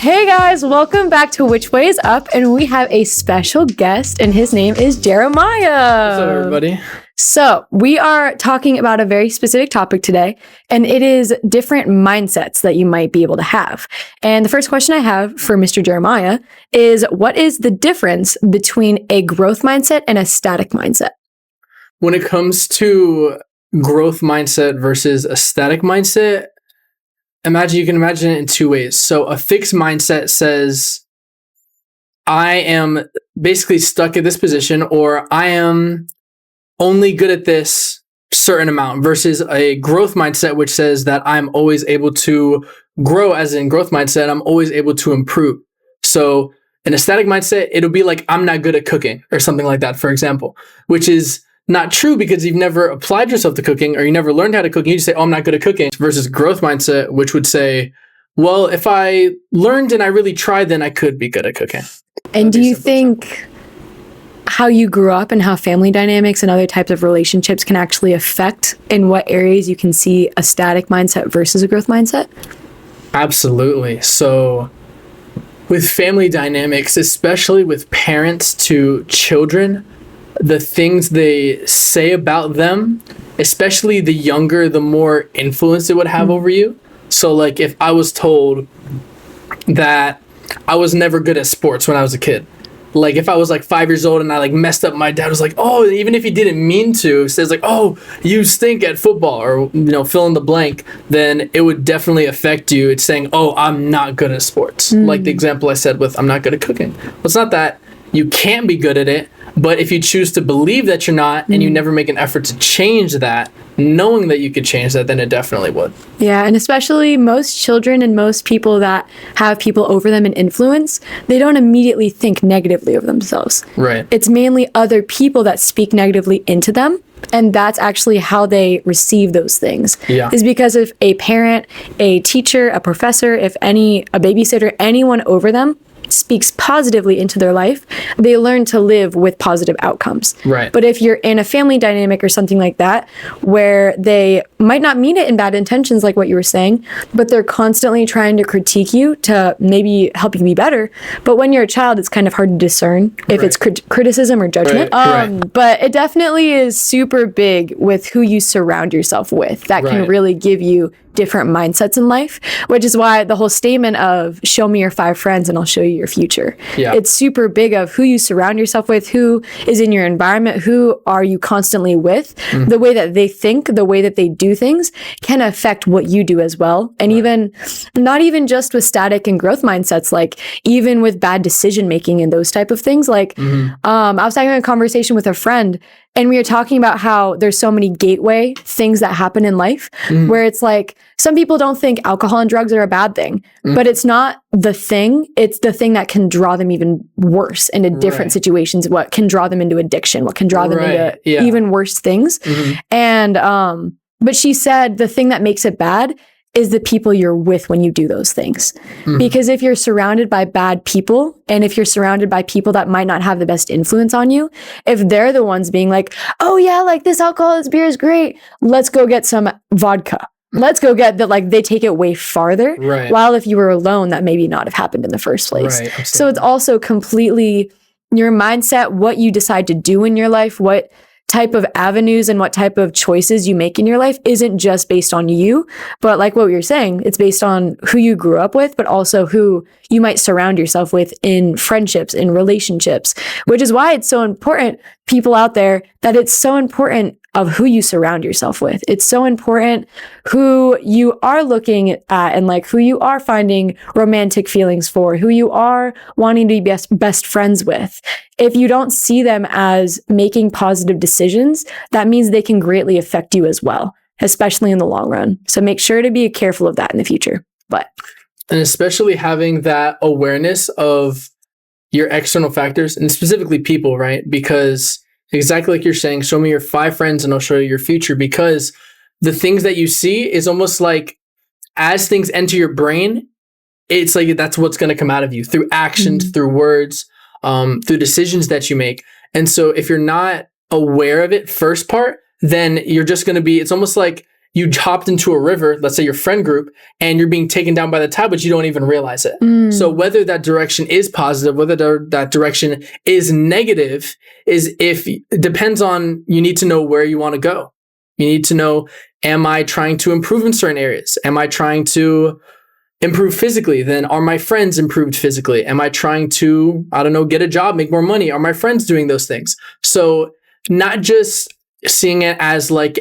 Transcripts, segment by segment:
Hey guys, welcome back to Which Way is Up, and we have a special guest, and his name is Jeremiah. What's up, everybody? So, we are talking about a very specific topic today, and it is different mindsets that you might be able to have. And the first question I have for Mr. Jeremiah is, what is the difference between a growth mindset and a static mindset? When it comes to growth mindset versus a static mindset, you can imagine it in two ways. So a fixed mindset says, I am basically stuck at this position, or I am only good at this certain amount, versus a growth mindset, which says that I'm always able to grow. As in growth mindset, I'm always able to improve. So in a static mindset, it'll be like, I'm not good at cooking or something like that, for example, which is not true because you've never applied yourself to cooking or you never learned how to cook. You just say, oh, I'm not good at cooking, versus growth mindset, which would say, well, if I learned and I really tried, then I could be good at cooking. And do you think how you grew up and how family dynamics and other types of relationships can actually affect in what areas you can see a static mindset versus a growth mindset? Absolutely. So with family dynamics, especially with parents to children, the things they say about them, especially the younger, the more influence it would have over you. So like if I was told that I was never good at sports when I was a kid, like if I was like 5 years old and I like messed up, my dad was like, oh, even if he didn't mean to, says like, oh, you stink at football, or, fill in the blank, then it would definitely affect you. It's saying, oh, I'm not good at sports. Like the example I said with, I'm not good at cooking. Well, it's not that you can't be good at it, but if you choose to believe that you're not and you never make an effort to change that, knowing that you could change that, then it definitely would. Yeah, and especially most children and most people that have people over them and influence, they don't immediately think negatively of themselves. Right. It's mainly other people that speak negatively into them. And that's actually how they receive those things. Yeah. Is because if a parent, a teacher, a professor, a babysitter, anyone over them speaks positively into their life, they learn to live with positive outcomes. Right. But if you're in a family dynamic or something like that, where they might not mean it in bad intentions, like what you were saying, but they're constantly trying to critique you to maybe help you be better. But when you're a child, it's kind of hard to discern if it's criticism or judgment. But it definitely is super big with who you surround yourself with. That can really give you different mindsets in life, which is why the whole statement of show me your 5 friends and I'll show you your future. Yeah. It's super big of who you surround yourself with, who is in your environment, who are you constantly with. The way that they think, the way that they do things can affect what you do as well. And even not even just with static and growth mindsets, like even with bad decision making and those type of things. Like I was having a conversation with a friend, and we were talking about how there's so many gateway things that happen in life where it's like some people don't think alcohol and drugs are a bad thing, but it's not the thing. It's the thing that can draw them even worse into different situations. What can draw them into addiction? What can draw them into even worse things? And but she said the thing that makes it bad is the people you're with when you do those things. Because if you're surrounded by bad people, and if you're surrounded by people that might not have the best influence on you, if they're the ones being like, oh yeah, like this alcohol, this beer is great, let's go get some vodka. Let's go get that, like they take it way farther. While if you were alone, that maybe not have happened in the first place. So it's also completely your mindset, what you decide to do in your life, what type of avenues and what type of choices you make in your life isn't just based on you, but like what we were saying, it's based on who you grew up with, but also who you might surround yourself with in friendships, in relationships, which is why it's so important, people out there, that it's so important of who you surround yourself with. It's so important who you are looking at and like who you are finding romantic feelings for, who you are wanting to be best friends with. If you don't see them as making positive decisions, that means they can greatly affect you as well, especially in the long run. So make sure to be careful of that in the future. And especially having that awareness of your external factors and specifically people, right? Because exactly like you're saying, show me your 5 friends and I'll show you your future, because the things that you see is almost like as things enter your brain, it's like that's what's going to come out of you through actions, through words, through decisions that you make. And so if you're not aware of it, first part, then you're just going to be, it's almost like you hopped into a river, let's say your friend group, and you're being taken down by the tide, but you don't even realize it. So whether that direction is positive, whether that direction is negative, depends on, you need to know where you want to go. You need to know, am I trying to improve in certain areas? Am I trying to improve physically? Then are my friends improved physically? Am I trying to, I don't know, get a job, make more money? Are my friends doing those things? So not just seeing it as like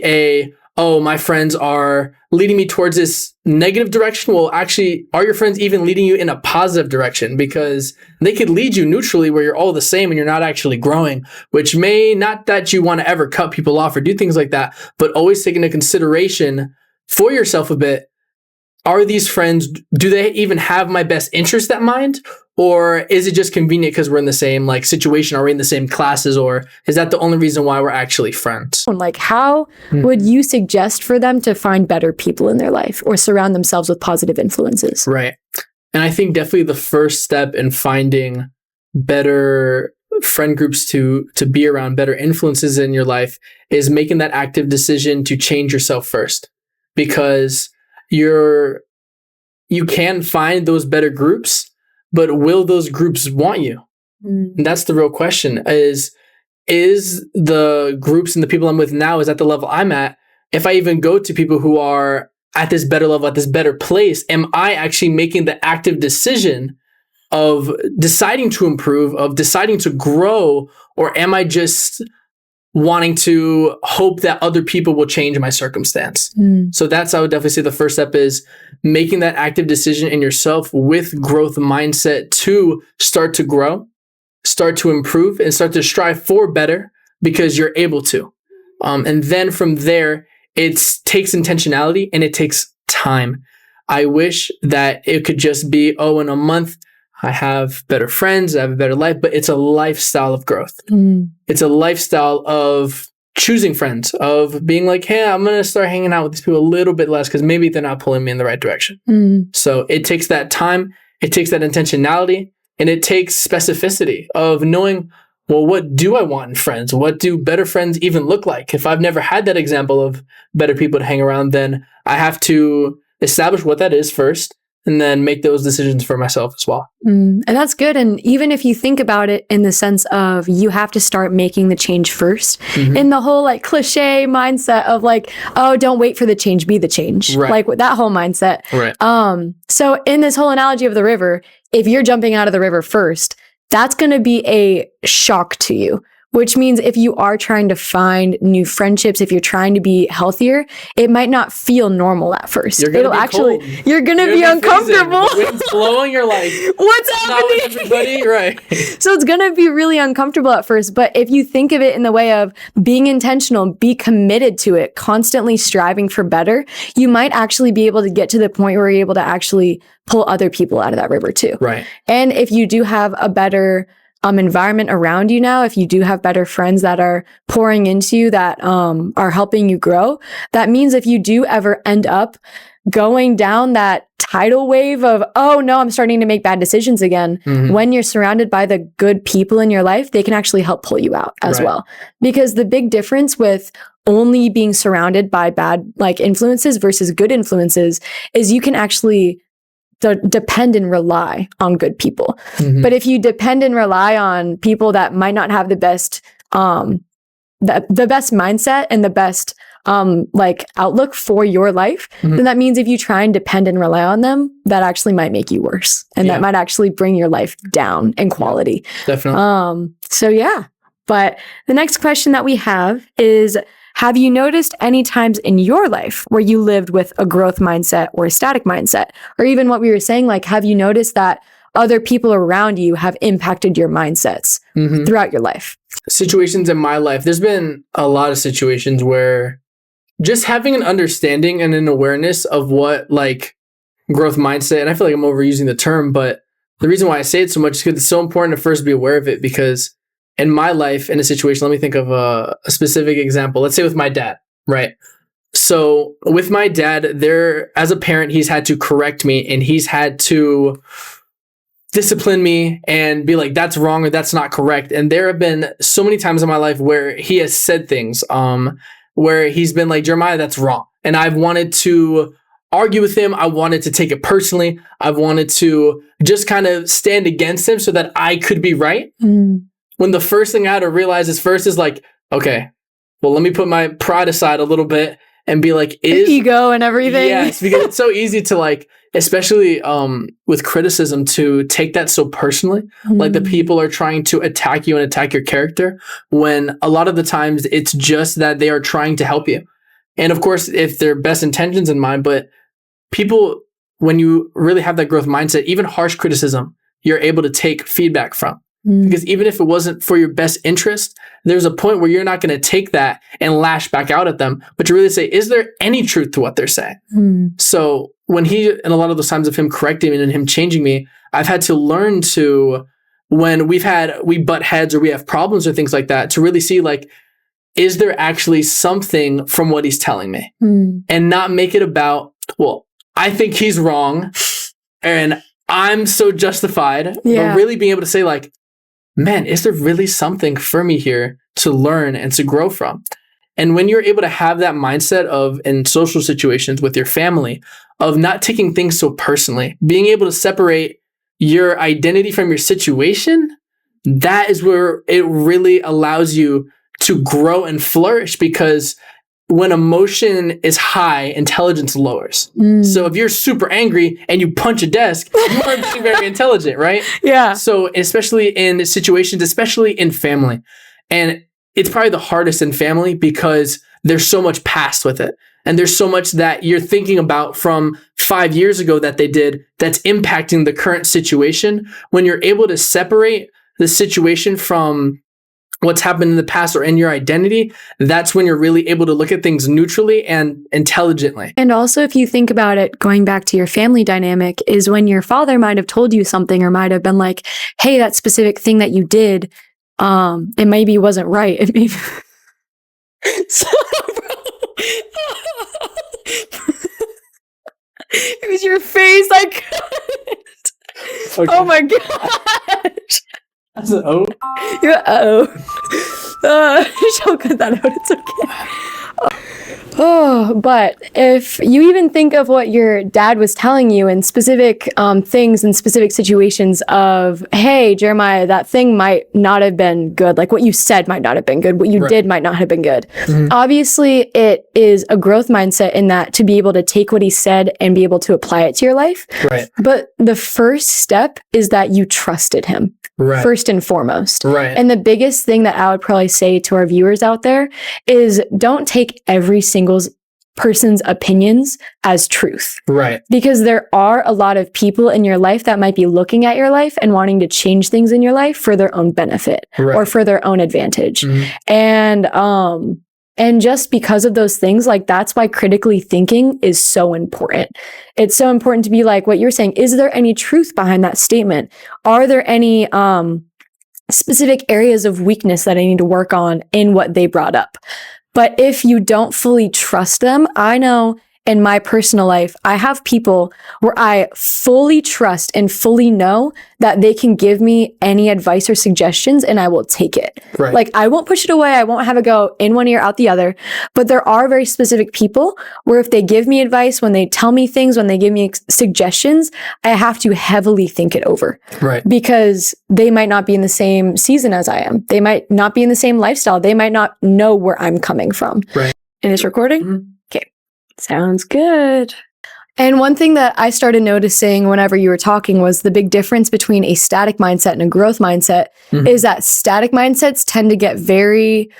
oh, my friends are leading me towards this negative direction. Well, actually, are your friends even leading you in a positive direction? Because they could lead you neutrally where you're all the same and you're not actually growing, which may not that you want to ever cut people off or do things like that, but always take into consideration for yourself a bit. Are these friends, do they even have my best interest at mind? Or is it just convenient because we're in the same like situation? Are we in the same classes? Or is that the only reason why we're actually friends? Like, how would you suggest for them to find better people in their life or surround themselves with positive influences? Right. And I think definitely the first step in finding better friend groups to be around, better influences in your life, is making that active decision to change yourself first. Because you can find those better groups, but will those groups want you? And that's the real question. Is the groups and the people I'm with now, is at the level I'm at? If I even go to people who are at this better level, at this better place, am I actually making the active decision of deciding to improve, of deciding to grow, or am I just wanting to hope that other people will change my circumstance? So I would definitely say the first step is making that active decision in yourself with growth mindset to start to grow, start to improve, and start to strive for better because you're able to. And then from there, it takes intentionality and it takes time. I wish that it could just be, oh, in a month, I have better friends, I have a better life, but it's a lifestyle of growth. It's a lifestyle of choosing friends, of being like, hey, I'm going to start hanging out with these people a little bit less because maybe they're not pulling me in the right direction. So it takes that time, it takes that intentionality, and it takes specificity of knowing, well, what do I want in friends? What do better friends even look like? If I've never had that example of better people to hang around, then I have to establish what that is first, and then make those decisions for myself as well. And that's good. And even if you think about it in the sense of you have to start making the change first, in the whole like cliche mindset of like, oh, don't wait for the change, be the change. Right. Like with that whole mindset. Right. So in this whole analogy of the river, if you're jumping out of the river first, that's going to be a shock to you. Which means if you are trying to find new friendships, if you're trying to be healthier, it might not feel normal at first. You're going to be uncomfortable. The wind's blowing, you're like, what's happening? Not with everybody, right? So it's going to be really uncomfortable at first. But if you think of it in the way of being intentional, be committed to it, constantly striving for better, you might actually be able to get to the point where you're able to actually pull other people out of that river too. Right. And if you do have a better environment around you now, if you do have better friends that are pouring into you, that are helping you grow, that means if you do ever end up going down that tidal wave of, oh no, I'm starting to make bad decisions again, when you're surrounded by the good people in your life, they can actually help pull you out as well. Because the big difference with only being surrounded by bad like influences versus good influences is you can actually depend and rely on good people. But if you depend and rely on people that might not have the best the best mindset and the best like outlook for your life, then that means if you try and depend and rely on them, that actually might make you worse. And that might actually bring your life down in quality. Definitely. So yeah. But the next question that we have is, have you noticed any times in your life where you lived with a growth mindset or a static mindset? Or even what we were saying, like, have you noticed that other people around you have impacted your mindsets throughout your life? Situations in my life, there's been a lot of situations where just having an understanding and an awareness of what like growth mindset, and I feel like I'm overusing the term, but the reason why I say it so much is because it's so important to first be aware of it. Because in my life, in a situation, let me think of a specific example. Let's say with my dad, right? So with my dad, as a parent, he's had to correct me and he's had to discipline me and be like, that's wrong or that's not correct. And there have been so many times in my life where he has said things where he's been like, Jeremiah, that's wrong. And I've wanted to argue with him. I wanted to take it personally. I've wanted to just kind of stand against him so that I could be right. When the first thing I had to realize is like, okay, well, let me put my pride aside a little bit and be like, ego and everything. Yes, because it's so easy to like, especially with criticism, to take that so personally. Like the people are trying to attack you and attack your character, when a lot of the times it's just that they are trying to help you. And of course, if their best intentions in mind, but people, when you really have that growth mindset, even harsh criticism, you're able to take feedback from. Because even if it wasn't for your best interest, there's a point where you're not going to take that and lash back out at them, but to really say, is there any truth to what they're saying? So when he, and a lot of those times of him correcting me and him changing me, I've had to learn to, when we butt heads or we have problems or things like that, to really see like, is there actually something from what he's telling me? And not make it about, well, I think he's wrong and I'm so justified, but really being able to say like, man, is there really something for me here to learn and to grow from? And when you're able to have that mindset of, in social situations with your family, of not taking things so personally, being able to separate your identity from your situation, that is where it really allows you to grow and flourish, because when emotion is high, intelligence lowers. So if you're super angry and you punch a desk, you are being very intelligent, right? Yeah. So especially in situations, especially in family. And it's probably the hardest in family because there's so much past with it. And there's so much that you're thinking about from 5 years ago that they did that's impacting the current situation. When you're able to separate the situation from what's happened in the past or in your identity, that's when you're really able to look at things neutrally and intelligently. And also, if you think about it, going back to your family dynamic, is when your father might have told you something or might have been like, hey, that specific thing that you did, it maybe wasn't right. It maybe... It was your face. I couldn't. Okay. Oh my gosh. That's an O. Yeah, she'll cut that out. It's okay. Oh, but if you even think of what your dad was telling you in specific things and specific situations of, hey, Jeremiah, that thing might not have been good. Like what you said might not have been good. What you did might not have been good. Obviously, it is a growth mindset in that to be able to take what he said and be able to apply it to your life. Right. But the first step is that you trusted him. Right. First and foremost. Right. And the biggest thing that I would probably say to our viewers out there is don't take every single person's opinions as truth. Right. Because there are a lot of people in your life that might be looking at your life and wanting to change things in your life for their own benefit or for their own advantage. And just because of those things, like that's why critically thinking is so important. It's so important to be like what you're saying. Is there any truth behind that statement? Are there any specific areas of weakness that I need to work on in what they brought up? But if you don't fully trust them, I know in my personal life, I have people where I fully trust and fully know that they can give me any advice or suggestions and I will take it. Right. Like I won't push it away. I won't have it go in one ear, out the other. But there are very specific people where if they give me advice, when they tell me things, when they give me suggestions, I have to heavily think it over. Right. Because they might not be in the same season as I am. They might not be in the same lifestyle. They might not know where I'm coming from. Right. And it's recording? Okay. Sounds good. And one thing that I started noticing whenever you were talking was the big difference between a static mindset and a growth mindset is that static mindsets tend to get very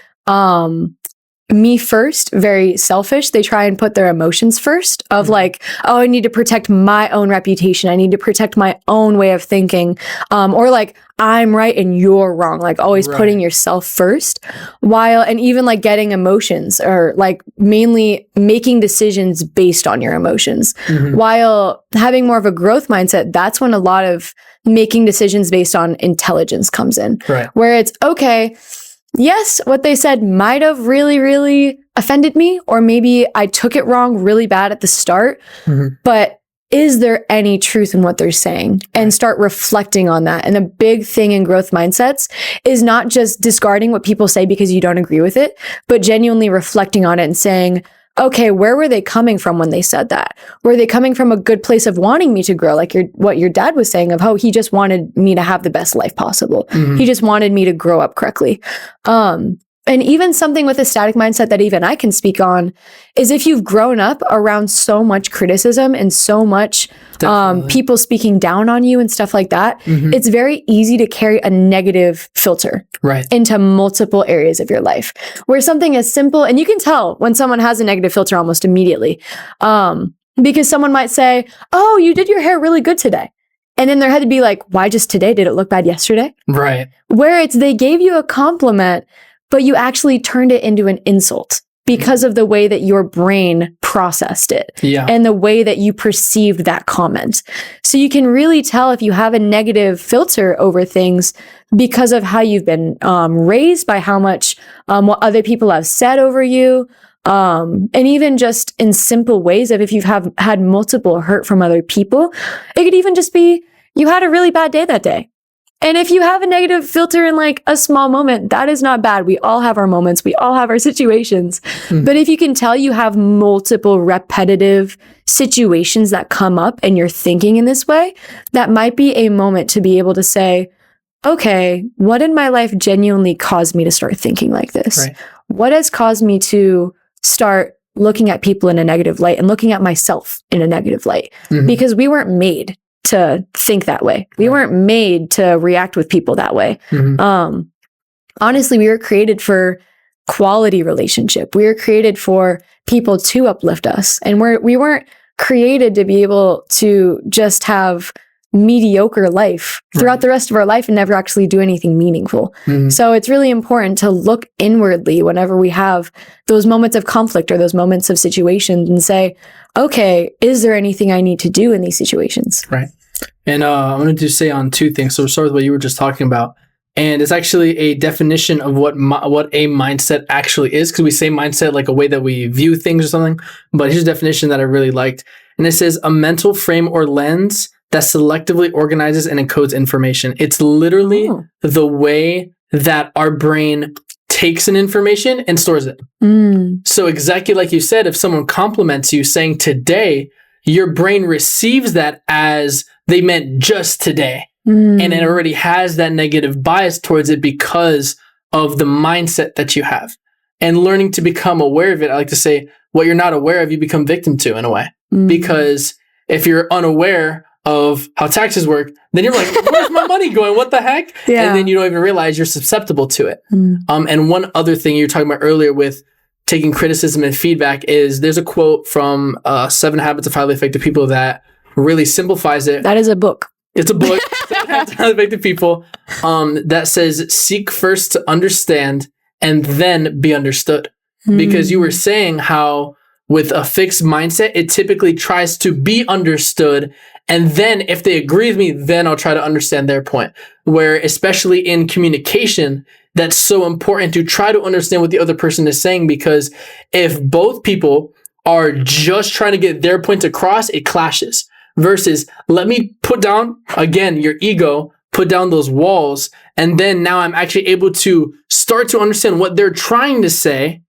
me first, very selfish. They try and put their emotions first of like, oh, I need to protect my own reputation. I need to protect my own way of thinking. Or like, I'm right and you're wrong. Like always putting yourself first and even like getting emotions or like mainly making decisions based on your emotions. While having more of a growth mindset, that's when a lot of making decisions based on intelligence comes in. Right. Where it's okay. Yes, what they said might have really, really offended me, or maybe I took it wrong really bad at the start, but is there any truth in what they're saying? And start reflecting on that. And the big thing in growth mindsets is not just discarding what people say because you don't agree with it, but genuinely reflecting on it and saying, okay, where were they coming from when they said that? Were they coming from a good place of wanting me to grow? Like what your dad was saying of, oh, he just wanted me to have the best life possible. He just wanted me to grow up correctly. And even something with a static mindset that even I can speak on is if you've grown up around so much criticism and so much people speaking down on you and stuff like that, it's very easy to carry a negative filter into multiple areas of your life. Where something as simple, and you can tell when someone has a negative filter almost immediately, because someone might say, oh, you did your hair really good today. And in their head to be like, why just today? Did it look bad yesterday? Right. Where it's they gave you a compliment, but you actually turned it into an insult because of the way that your brain processed it and the way that you perceived that comment. So you can really tell if you have a negative filter over things because of how you've been raised, by how much what other people have said over you, and even just in simple ways of if you've had multiple hurt from other people. It could even just be you had a really bad day that day. And if you have a negative filter in like a small moment, that is not bad. We all have our moments. We all have our situations. But if you can tell you have multiple repetitive situations that come up and you're thinking in this way, that might be a moment to be able to say, okay, what in my life genuinely caused me to start thinking like this? Right. What has caused me to start looking at people in a negative light and looking at myself in a negative light? Because we weren't made to think that way. We weren't made to react with people that way. Honestly, we were created for quality relationship. We were created for people to uplift us. And we weren't created to be able to just have mediocre life throughout the rest of our life and never actually do anything meaningful. So it's really important to look inwardly whenever we have those moments of conflict or those moments of situations and say, okay, is there anything I need to do in these situations? Right. And I wanted to say on two things. So we'll start with what you were just talking about. And it's actually a definition of what a mindset actually is, because we say mindset like a way that we view things or something. But here's a definition that I really liked. And it says a mental frame or lens that selectively organizes and encodes information. It's literally the way that our brain takes an information and stores it. So exactly like you said, if someone compliments you saying today, your brain receives that as they meant just today. And it already has that negative bias towards it because of the mindset that you have. And learning to become aware of it, I like to say, what you're not aware of, you become victim to in a way. Because if you're unaware of how taxes work, then you're like, where's my money going? What the heck? And then you don't even realize you're susceptible to it. And one other thing you were talking about earlier with taking criticism and feedback is there's a quote from 7 Habits of Highly Effective People that really simplifies it. That is a book. It's a book. 7 Habits of Highly Effective People that says, seek first to understand and then be understood. Because you were saying how with a fixed mindset, it typically tries to be understood. And then if they agree with me, then I'll try to understand their point. Where especially in communication, that's so important to try to understand what the other person is saying, because if both people are just trying to get their point across, it clashes. Versus let me put down, again, your ego, put down those walls. And then now I'm actually able to start to understand what they're trying to say.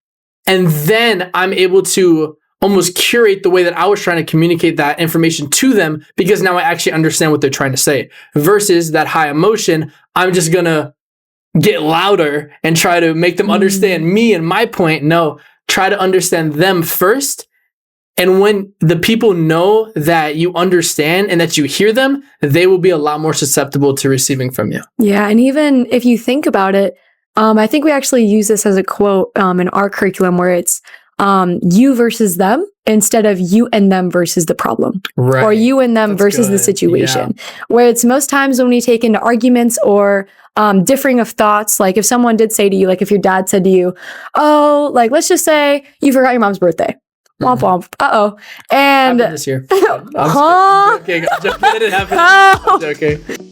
And then I'm able to almost curate the way that I was trying to communicate that information to them, because now I actually understand what they're trying to say. Versus that high emotion, I'm just going to get louder and try to make them understand me and my point. No, try to understand them first. And when the people know that you understand and that you hear them, they will be a lot more susceptible to receiving from you. Yeah. And even if you think about it, I think we actually use this as a quote in our curriculum where it's you versus them instead of you and them versus the problem. Right. Or you and them versus the situation. Where it's most times when we take into arguments or differing of thoughts, like if someone did say to you, like if your dad said to you, oh, like let's just say you forgot your mom's birthday. Womp womp. Uh-oh. And Happened this year. I'm joking. It didn't happen. I'm joking.